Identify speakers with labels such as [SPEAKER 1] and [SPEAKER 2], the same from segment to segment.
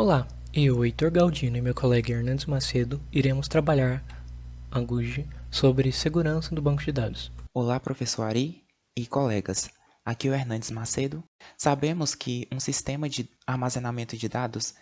[SPEAKER 1] Olá, eu, Heitor Galdino e meu colega Hernandes Macedo iremos trabalhar hoje sobre segurança do banco de dados.
[SPEAKER 2] Olá, professor Ari e colegas. Aqui é o Hernandes Macedo. Sabemos que um sistema de armazenamento de dados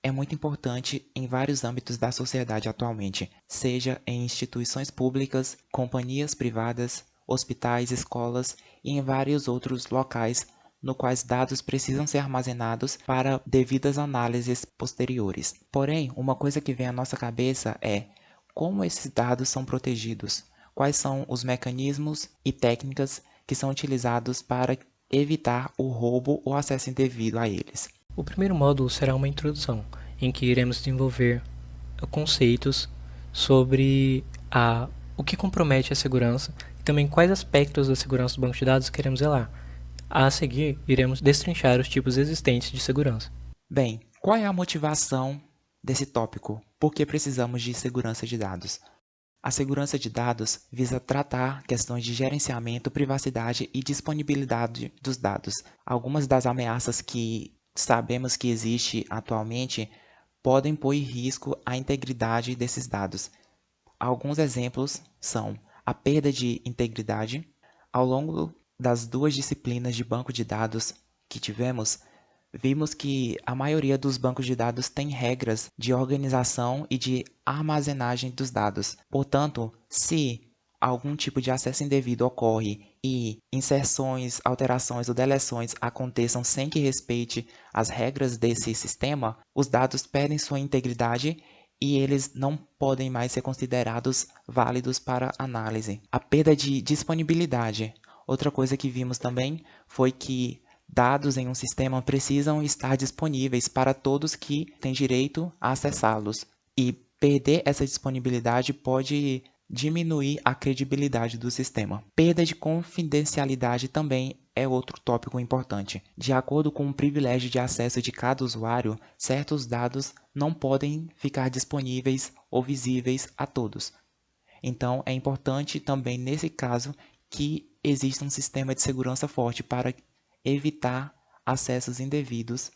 [SPEAKER 2] é muito importante em vários âmbitos da sociedade atualmente, seja em instituições públicas, companhias privadas, hospitais, escolas e em vários outros locais no quais dados precisam ser armazenados para devidas análises posteriores. Porém, uma coisa que vem à nossa cabeça é como esses dados são protegidos, quais são os mecanismos e técnicas que são utilizados para evitar o roubo ou acesso indevido a eles.
[SPEAKER 1] O primeiro módulo será uma introdução, em que iremos desenvolver conceitos sobre o que compromete a segurança e também quais aspectos da segurança do banco de dados queremos zelar. A seguir, iremos destrinchar os tipos existentes de segurança.
[SPEAKER 2] Bem, qual é a motivação desse tópico? Por que precisamos de segurança de dados? A segurança de dados visa tratar questões de gerenciamento, privacidade e disponibilidade dos dados. Algumas das ameaças que sabemos que existe atualmente podem pôr em risco a integridade desses dados. Alguns exemplos são a perda de integridade. Ao longo das duas disciplinas de banco de dados que tivemos, vimos que a maioria dos bancos de dados tem regras de organização e de armazenagem dos dados. Portanto, se algum tipo de acesso indevido ocorre e inserções, alterações ou deleções aconteçam sem que respeite as regras desse sistema, os dados perdem sua integridade e eles não podem mais ser considerados válidos para análise. A perda de disponibilidade. Outra coisa que vimos também foi que dados em um sistema precisam estar disponíveis para todos que têm direito a acessá-los. E perder essa disponibilidade pode diminuir a credibilidade do sistema. Perda de confidencialidade também é outro tópico importante. De acordo com o privilégio de acesso de cada usuário, certos dados não podem ficar disponíveis ou visíveis a todos. Então, é importante também, nesse caso, que exista um sistema de segurança forte para evitar acessos indevidos.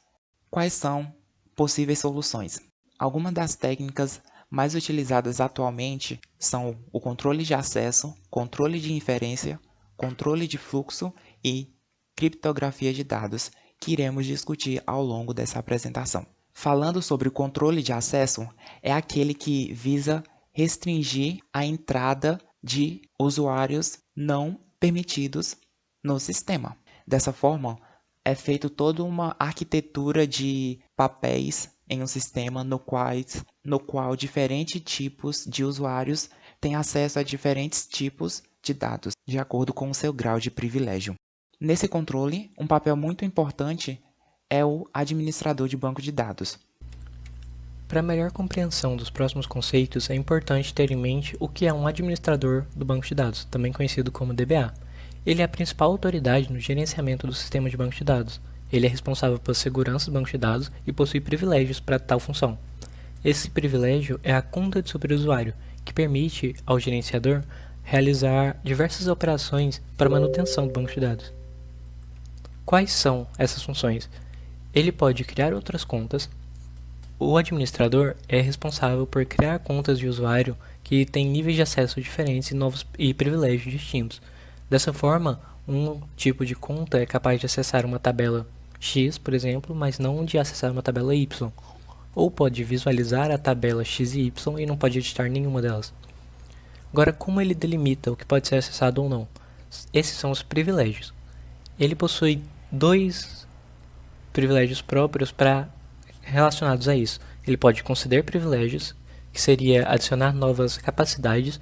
[SPEAKER 2] Quais são possíveis soluções? Algumas das técnicas mais utilizadas atualmente são o controle de acesso, controle de inferência, controle de fluxo e criptografia de dados, que iremos discutir ao longo dessa apresentação. Falando sobre o controle de acesso, é aquele que visa restringir a entrada de usuários não permitidos no sistema. Dessa forma, é feita toda uma arquitetura de papéis em um sistema no qual diferentes tipos de usuários têm acesso a diferentes tipos de dados, de acordo com o seu grau de privilégio. Nesse controle, um papel muito importante é o administrador de banco de dados.
[SPEAKER 1] Para melhor compreensão dos próximos conceitos, é importante ter em mente o que é um administrador do banco de dados, também conhecido como DBA. Ele é a principal autoridade no gerenciamento do sistema de banco de dados. Ele é responsável pela segurança do banco de dados e possui privilégios para tal função. Esse privilégio é a conta de superusuário, que permite ao gerenciador realizar diversas operações para manutenção do banco de dados. Quais são essas funções? Ele pode criar outras contas. O administrador é responsável por criar contas de usuário que têm níveis de acesso diferentes e privilégios distintos. Dessa forma, um tipo de conta é capaz de acessar uma tabela X, por exemplo, mas não de acessar uma tabela Y. Ou pode visualizar a tabela X e Y e não pode editar nenhuma delas. Agora, como ele delimita o que pode ser acessado ou não? Esses são os privilégios. Ele possui dois privilégios próprios relacionados a isso. Ele pode conceder privilégios, que seria adicionar novas capacidades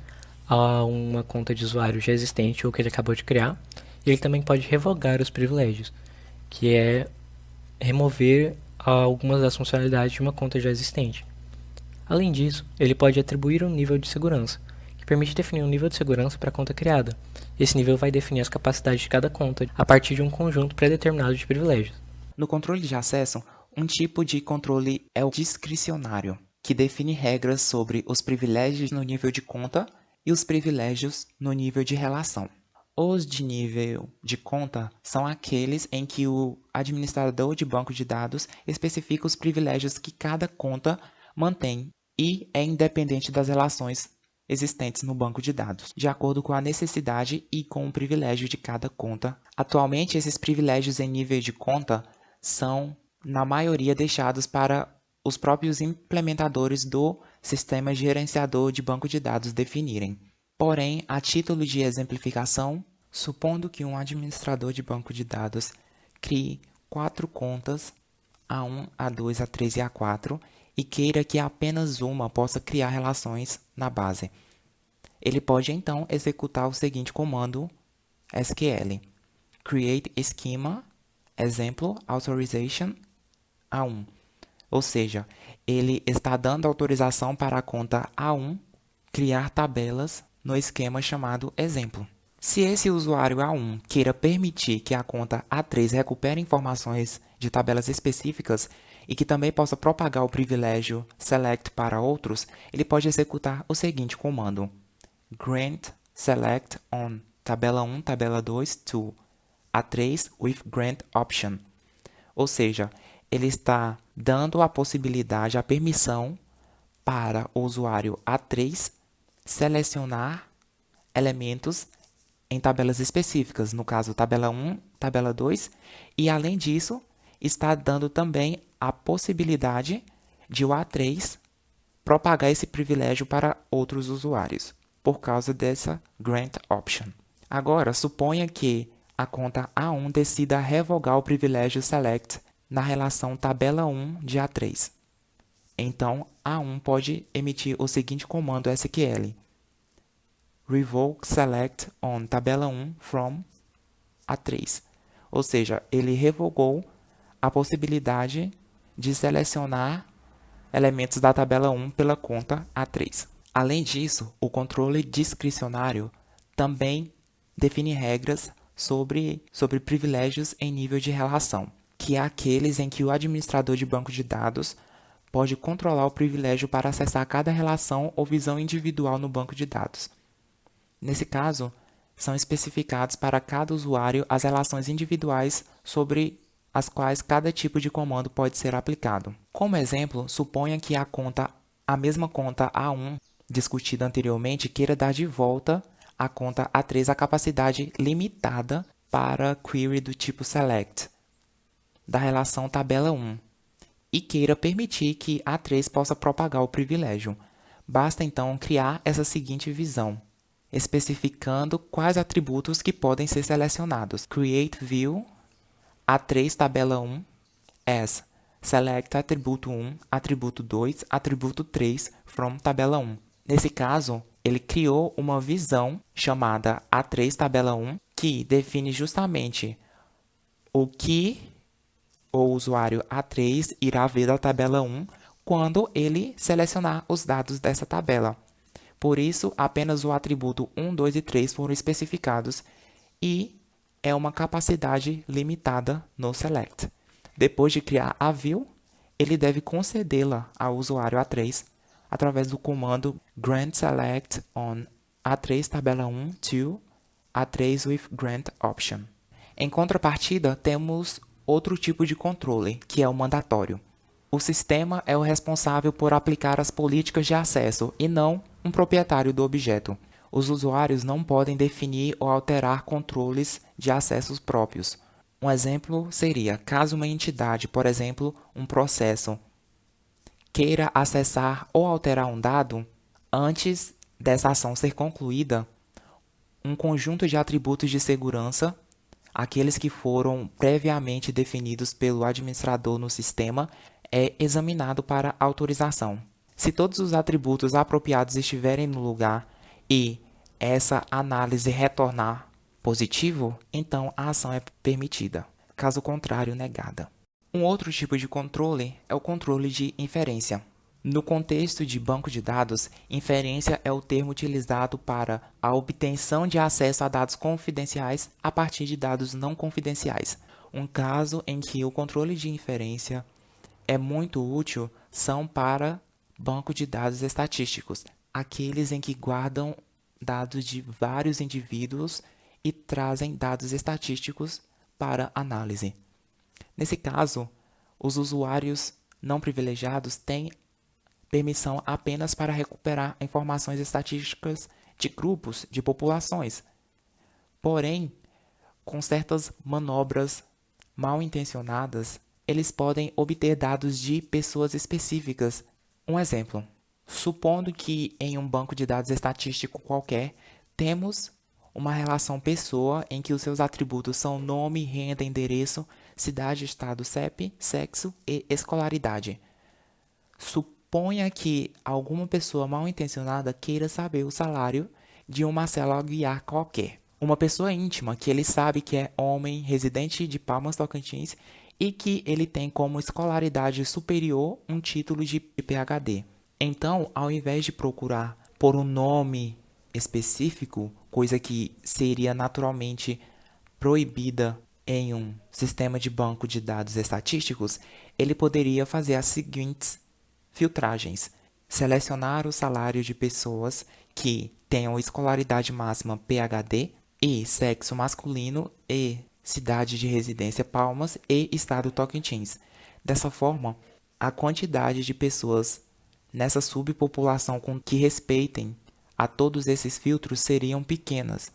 [SPEAKER 1] a uma conta de usuário já existente ou que ele acabou de criar. E ele também pode revogar os privilégios, que é remover algumas das funcionalidades de uma conta já existente. Além disso, ele pode atribuir um nível de segurança, que permite definir um nível de segurança para a conta criada. Esse nível vai definir as capacidades de cada conta a partir de um conjunto pré-determinado de privilégios.
[SPEAKER 2] No controle de acesso, um tipo de controle é o discricionário, que define regras sobre os privilégios no nível de conta e os privilégios no nível de relação. Os de nível de conta são aqueles em que o administrador de banco de dados especifica os privilégios que cada conta mantém e é independente das relações existentes no banco de dados, de acordo com a necessidade e com o privilégio de cada conta. Atualmente, esses privilégios em nível de conta são, na maioria, deixados para os próprios implementadores do sistema gerenciador de banco de dados definirem. Porém, a título de exemplificação, supondo que um administrador de banco de dados crie 4 contas, A1, A2, A3 e A4, e queira que apenas uma possa criar relações na base. Ele pode então executar o seguinte comando SQL: create schema, exemplo, authorization A1. Ou seja, ele está dando autorização para a conta A1 criar tabelas no esquema chamado exemplo. Se esse usuário A1 queira permitir que a conta A3 recupere informações de tabelas específicas e que também possa propagar o privilégio select para outros, ele pode executar o seguinte comando: grant select on tabela 1, tabela 2 to A3 with grant option. Ou seja, ele está dando a possibilidade, a permissão para o usuário A3 selecionar elementos em tabelas específicas, no caso tabela 1, tabela 2, e além disso, está dando também a possibilidade de o A3 propagar esse privilégio para outros usuários, por causa dessa grant option. Agora, suponha que a conta A1 decida revogar o privilégio select na relação tabela 1 de A3. Então, A1 pode emitir o seguinte comando SQL: revoke select on tabela 1 from A3. Ou seja, ele revogou a possibilidade de selecionar elementos da tabela 1 pela conta A3. Além disso, o controle discricionário também define regras sobre privilégios em nível de relação, que é aqueles em que o administrador de banco de dados pode controlar o privilégio para acessar cada relação ou visão individual no banco de dados. Nesse caso, são especificados para cada usuário as relações individuais sobre as quais cada tipo de comando pode ser aplicado. Como exemplo, suponha que a mesma conta A1 discutida anteriormente queira dar de volta à conta A3 a capacidade limitada para query do tipo select da relação tabela 1 e queira permitir que A3 possa propagar o privilégio. Basta então criar essa seguinte visão, especificando quais atributos que podem ser selecionados. Create view A3 tabela 1 as select atributo 1, atributo 2, atributo 3 from tabela 1. Nesse caso, ele criou uma visão chamada A3 tabela 1 que define justamente o que o usuário A3 irá ver da tabela 1 quando ele selecionar os dados dessa tabela. Por isso, apenas o atributo 1, 2 e 3 foram especificados e é uma capacidade limitada no select. Depois de criar a view, ele deve concedê-la ao usuário A3 através do comando grant select on A3 tabela 1 to A3 with grant option. Em contrapartida, temos outro tipo de controle, que é o mandatório. O sistema é o responsável por aplicar as políticas de acesso e não um proprietário do objeto. Os usuários não podem definir ou alterar controles de acessos próprios. Um exemplo seria, caso uma entidade, por exemplo, um processo, queira acessar ou alterar um dado, antes dessa ação ser concluída, um conjunto de atributos de segurança, aqueles que foram previamente definidos pelo administrador no sistema, é examinado para autorização. Se todos os atributos apropriados estiverem no lugar e essa análise retornar positivo, então a ação é permitida. Caso contrário, negada. Um outro tipo de controle é o controle de inferência. No contexto de banco de dados, inferência é o termo utilizado para a obtenção de acesso a dados confidenciais a partir de dados não confidenciais. Um caso em que o controle de inferência é muito útil são para banco de dados estatísticos, aqueles em que guardam dados de vários indivíduos e trazem dados estatísticos para análise. Nesse caso, os usuários não privilegiados têm permissão apenas para recuperar informações estatísticas de grupos de populações. Porém, com certas manobras mal intencionadas, eles podem obter dados de pessoas específicas. Um exemplo: supondo que em um banco de dados estatístico qualquer, temos uma relação pessoa em que os seus atributos são nome, renda, endereço, cidade, estado, CEP, sexo e escolaridade. Suponha que alguma pessoa mal intencionada queira saber o salário de um Marcelo Aguiar qualquer. Uma pessoa íntima que ele sabe que é homem, residente de Palmas, Tocantins, e que ele tem como escolaridade superior um título de PhD. Então, ao invés de procurar por um nome específico, coisa que seria naturalmente proibida em um sistema de banco de dados estatísticos, ele poderia fazer as seguintes filtragens: selecionar o salário de pessoas que tenham escolaridade máxima PhD e sexo masculino e cidade de residência Palmas e estado Tocantins. Dessa forma, a quantidade de pessoas nessa subpopulação que respeitem a todos esses filtros seriam pequenas,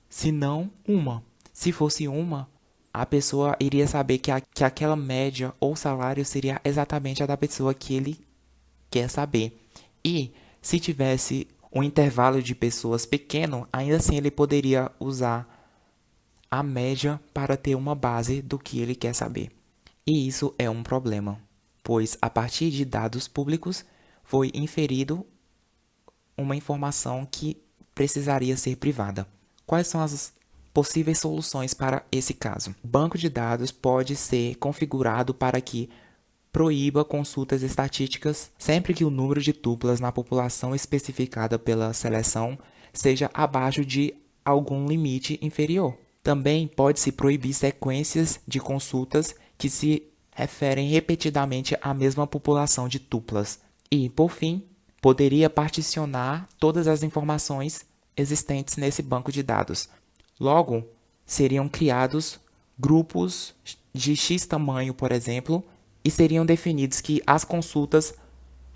[SPEAKER 2] se não uma. Se fosse uma, a pessoa iria saber que aquela média ou salário seria exatamente a da pessoa que ele quer saber. E se tivesse um intervalo de pessoas pequeno, ainda assim ele poderia usar a média para ter uma base do que ele quer saber. E isso é um problema, pois a partir de dados públicos foi inferido uma informação que precisaria ser privada. Quais são as possíveis soluções para esse caso? O banco de dados pode ser configurado para que proíba consultas estatísticas sempre que o número de tuplas na população especificada pela seleção seja abaixo de algum limite inferior. Também pode-se proibir sequências de consultas que se referem repetidamente à mesma população de tuplas. E, por fim, poderia particionar todas as informações existentes nesse banco de dados. Logo, seriam criados grupos de X tamanho, por exemplo, e seriam definidos que as consultas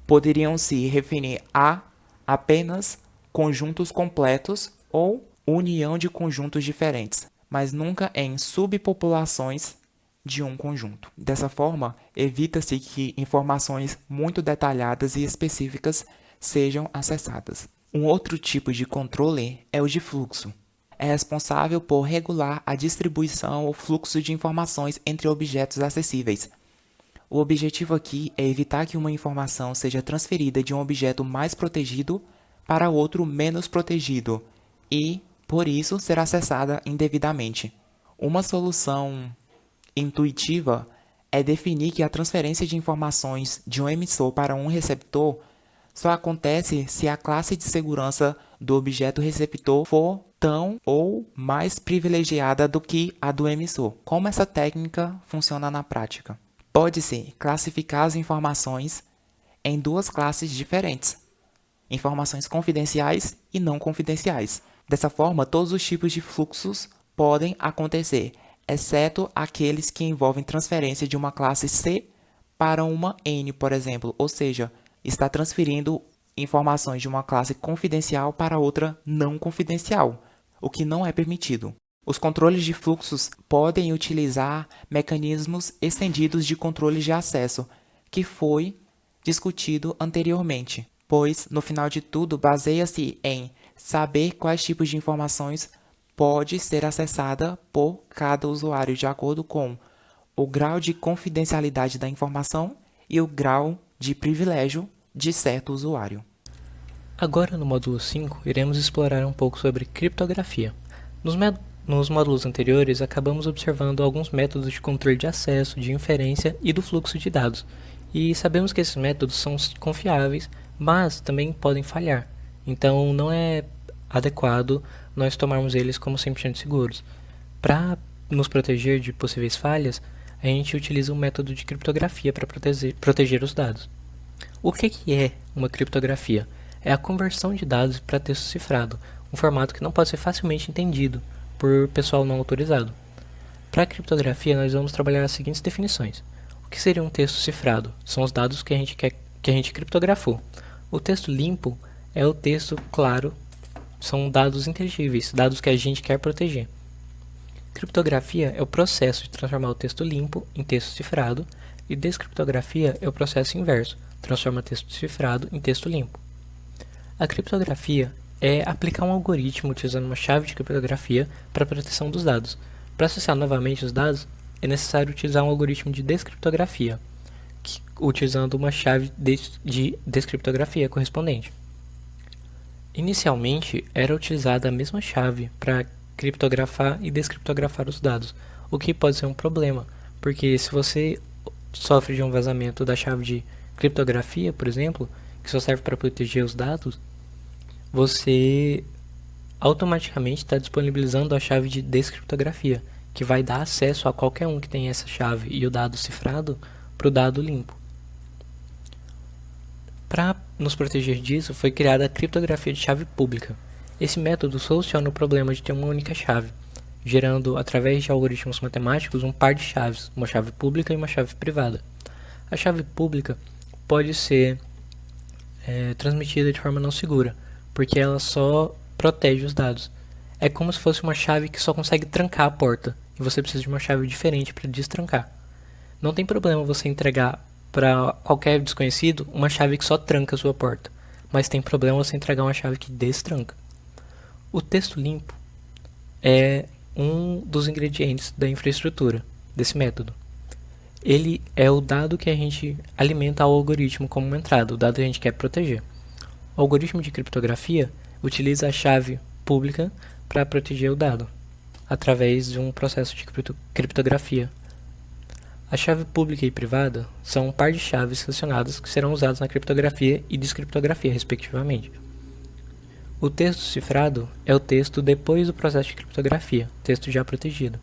[SPEAKER 2] poderiam se referir a apenas conjuntos completos ou união de conjuntos diferentes, mas nunca em subpopulações de um conjunto. Dessa forma, evita-se que informações muito detalhadas e específicas sejam acessadas. Um outro tipo de controle é o de fluxo. É responsável por regular a distribuição ou fluxo de informações entre objetos acessíveis. O objetivo aqui é evitar que uma informação seja transferida de um objeto mais protegido para outro menos protegido e, por isso, ser acessada indevidamente. Uma solução intuitiva é definir que a transferência de informações de um emissor para um receptor só acontece se a classe de segurança do objeto receptor for tão ou mais privilegiada do que a do emissor. Como essa técnica funciona na prática? Pode-se classificar as informações em duas classes diferentes: informações confidenciais e não confidenciais. Dessa forma, todos os tipos de fluxos podem acontecer, exceto aqueles que envolvem transferência de uma classe C para uma N, por exemplo, ou seja, está transferindo informações de uma classe confidencial para outra não confidencial, o que não é permitido. Os controles de fluxos podem utilizar mecanismos estendidos de controles de acesso, que foi discutido anteriormente, pois, no final de tudo, baseia-se em saber quais tipos de informações pode ser acessada por cada usuário de acordo com o grau de confidencialidade da informação e o grau de privilégio de certo usuário.
[SPEAKER 1] Agora, no módulo 5, iremos explorar um pouco sobre criptografia. Nos módulos anteriores, acabamos observando alguns métodos de controle de acesso, de inferência e do fluxo de dados. E sabemos que esses métodos são confiáveis, mas também podem falhar. Então, não é adequado nós tomarmos eles como 100% seguros. Para nos proteger de possíveis falhas, a gente utiliza um método de criptografia para proteger os dados. O que é uma criptografia? É a conversão de dados para texto cifrado, um formato que não pode ser facilmente entendido, por pessoal não autorizado. Para a criptografia, nós vamos trabalhar as seguintes definições. O que seria um texto cifrado? São os dados que a gente criptografou. O texto limpo é o texto claro, são dados inteligíveis, dados que a gente quer proteger. Criptografia é o processo de transformar o texto limpo em texto cifrado, e descriptografia é o processo inverso, transforma texto cifrado em texto limpo. A criptografia é aplicar um algoritmo utilizando uma chave de criptografia para a proteção dos dados. Para associar novamente os dados, é necessário utilizar um algoritmo de descriptografia, utilizando uma chave de descriptografia correspondente. Inicialmente, era utilizada a mesma chave para criptografar e descriptografar os dados, o que pode ser um problema, porque se você sofre de um vazamento da chave de criptografia, por exemplo, que só serve para proteger os dados, você automaticamente está disponibilizando a chave de descriptografia, que vai dar acesso a qualquer um que tem essa chave e o dado cifrado para o dado limpo. Para nos proteger disso, foi criada a criptografia de chave pública. Esse método soluciona o problema de ter uma única chave, gerando, através de algoritmos matemáticos, um par de chaves, uma chave pública e uma chave privada. A chave pública pode ser transmitida de forma não segura, porque ela só protege os dados. É como se fosse uma chave que só consegue trancar a porta, e você precisa de uma chave diferente para destrancar. Não tem problema você entregar para qualquer desconhecido uma chave que só tranca a sua porta, mas tem problema você entregar uma chave que destranca. O texto limpo é um dos ingredientes da infraestrutura desse método. Ele é o dado que a gente alimenta ao algoritmo como uma entrada, o dado que a gente quer proteger. O algoritmo de criptografia utiliza a chave pública para proteger o dado, através de um processo de criptografia. A chave pública e privada são um par de chaves relacionadas que serão usadas na criptografia e descriptografia, respectivamente. O texto cifrado é o texto depois do processo de criptografia, texto já protegido,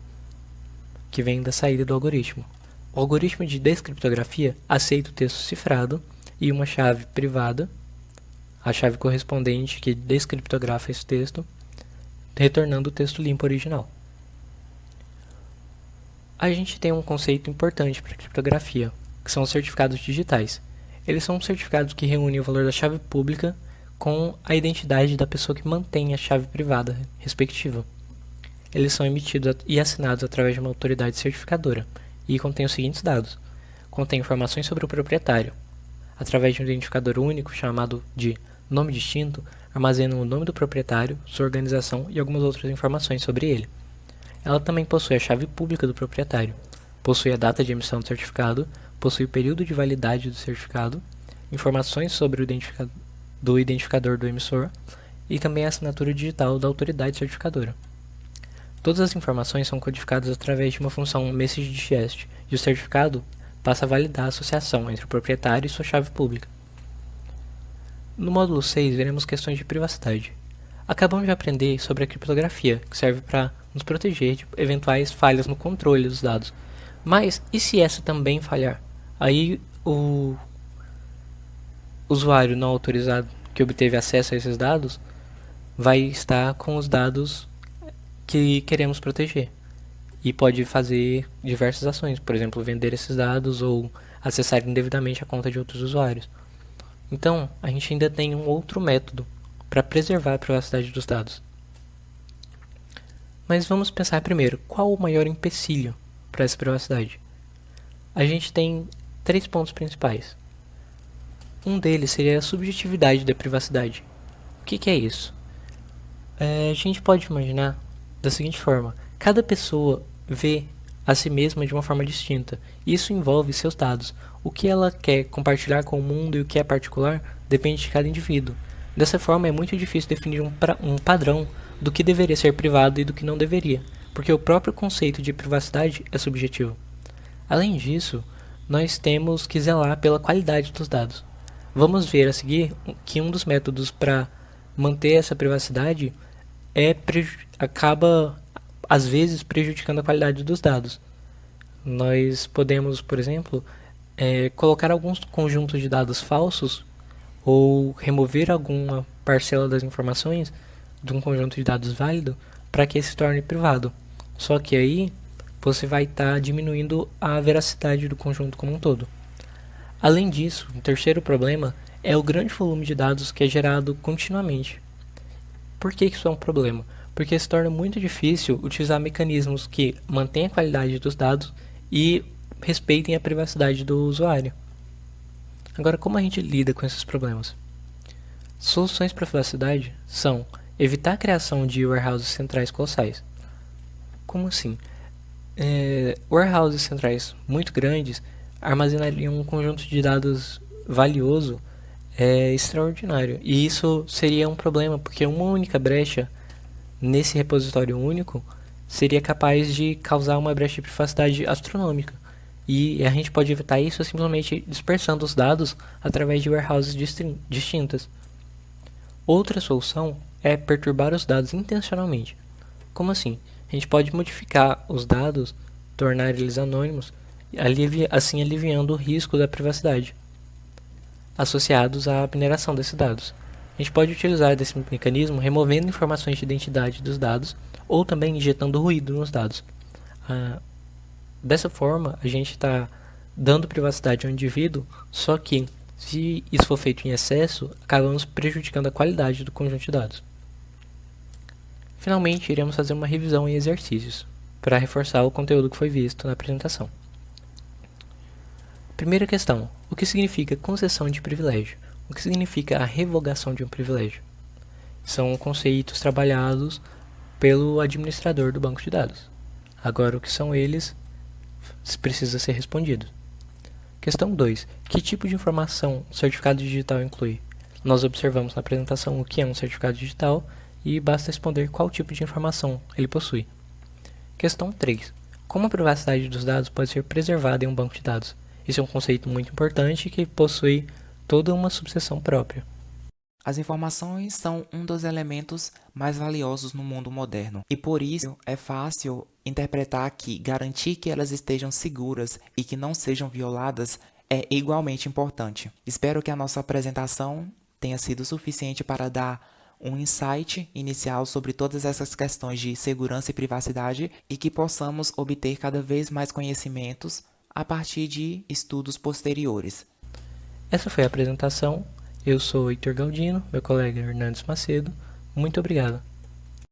[SPEAKER 1] que vem da saída do algoritmo. O algoritmo de descriptografia aceita o texto cifrado e uma chave privada, a chave correspondente que descriptografa esse texto, retornando o texto limpo original. A gente tem um conceito importante para a criptografia, que são os certificados digitais. Eles são certificados que reúnem o valor da chave pública com a identidade da pessoa que mantém a chave privada respectiva. Eles são emitidos e assinados através de uma autoridade certificadora e contêm os seguintes dados. Contém informações sobre o proprietário. Através de um identificador único chamado de nome distinto, armazenam o nome do proprietário, sua organização e algumas outras informações sobre ele. Ela também possui a chave pública do proprietário, possui a data de emissão do certificado, possui o período de validade do certificado, informações sobre o identificador do emissor e também a assinatura digital da autoridade certificadora. Todas as informações são codificadas através de uma função message-digest e o certificado passa a validar a associação entre o proprietário e sua chave pública. No módulo 6, veremos questões de privacidade. Acabamos de aprender sobre a criptografia, que serve para nos proteger de eventuais falhas no controle dos dados. Mas, e se essa também falhar? Aí o usuário não autorizado que obteve acesso a esses dados vai estar com os dados que queremos proteger. E pode fazer diversas ações, por exemplo, vender esses dados ou acessar indevidamente a conta de outros usuários. Então, a gente ainda tem um outro método para preservar a privacidade dos dados. Mas vamos pensar primeiro, qual o maior empecilho para essa privacidade? A gente tem 3 pontos principais. Um deles seria a subjetividade da privacidade. O que é isso? A gente pode imaginar da seguinte forma: cada pessoa vê a si mesma de uma forma distinta. Isso envolve seus dados. O que ela quer compartilhar com o mundo e o que é particular depende de cada indivíduo. Dessa forma, é muito difícil definir um padrão do que deveria ser privado e do que não deveria, porque o próprio conceito de privacidade é subjetivo. Além disso, nós temos que zelar pela qualidade dos dados. Vamos ver a seguir que um dos métodos para manter essa privacidade acaba, às vezes, prejudicando a qualidade dos dados. Nós podemos, por exemplo, colocar alguns conjuntos de dados falsos ou remover alguma parcela das informações de um conjunto de dados válido para que se torne privado. Só que aí você vai estar diminuindo a veracidade do conjunto como um todo. Além disso, o terceiro problema é o grande volume de dados que é gerado continuamente. Por que isso é um problema? Porque se torna muito difícil utilizar mecanismos que mantenham a qualidade dos dados e respeitem a privacidade do usuário. Agora, como a gente lida com esses problemas? Soluções para privacidade são evitar a criação de warehouses centrais colossais. Como assim? Warehouses centrais muito grandes armazenariam um conjunto de dados valioso extraordinário. E isso seria um problema, porque uma única brecha nesse repositório único seria capaz de causar uma brecha de privacidade astronômica. E a gente pode evitar isso simplesmente dispersando os dados através de warehouses distintas. Outra solução é perturbar os dados intencionalmente. Como assim? A gente pode modificar os dados, tornar eles anônimos, assim aliviando o risco da privacidade associados à mineração desses dados. A gente pode utilizar desse mecanismo removendo informações de identidade dos dados ou também injetando ruído nos dados. Dessa forma, a gente está dando privacidade ao indivíduo, só que, se isso for feito em excesso, acabamos prejudicando a qualidade do conjunto de dados. Finalmente, iremos fazer uma revisão em exercícios, para reforçar o conteúdo que foi visto na apresentação. Primeira questão: o que significa concessão de privilégio? O que significa a revogação de um privilégio? São conceitos trabalhados pelo administrador do banco de dados. Agora, o que são eles precisa ser respondido. Questão 2. Que tipo de informação o certificado digital inclui? Nós observamos na apresentação o que é um certificado digital e basta responder qual tipo de informação ele possui. Questão 3. Como a privacidade dos dados pode ser preservada em um banco de dados? Isso é um conceito muito importante que possui toda uma subseção própria.
[SPEAKER 2] As informações são um dos elementos mais valiosos no mundo moderno e por isso é fácil interpretar que garantir que elas estejam seguras e que não sejam violadas é igualmente importante. Espero que a nossa apresentação tenha sido suficiente para dar um insight inicial sobre todas essas questões de segurança e privacidade e que possamos obter cada vez mais conhecimentos a partir de estudos posteriores.
[SPEAKER 1] Essa foi a apresentação. Eu sou Heitor Galdino, meu colega Hernandes Macedo. Muito obrigado.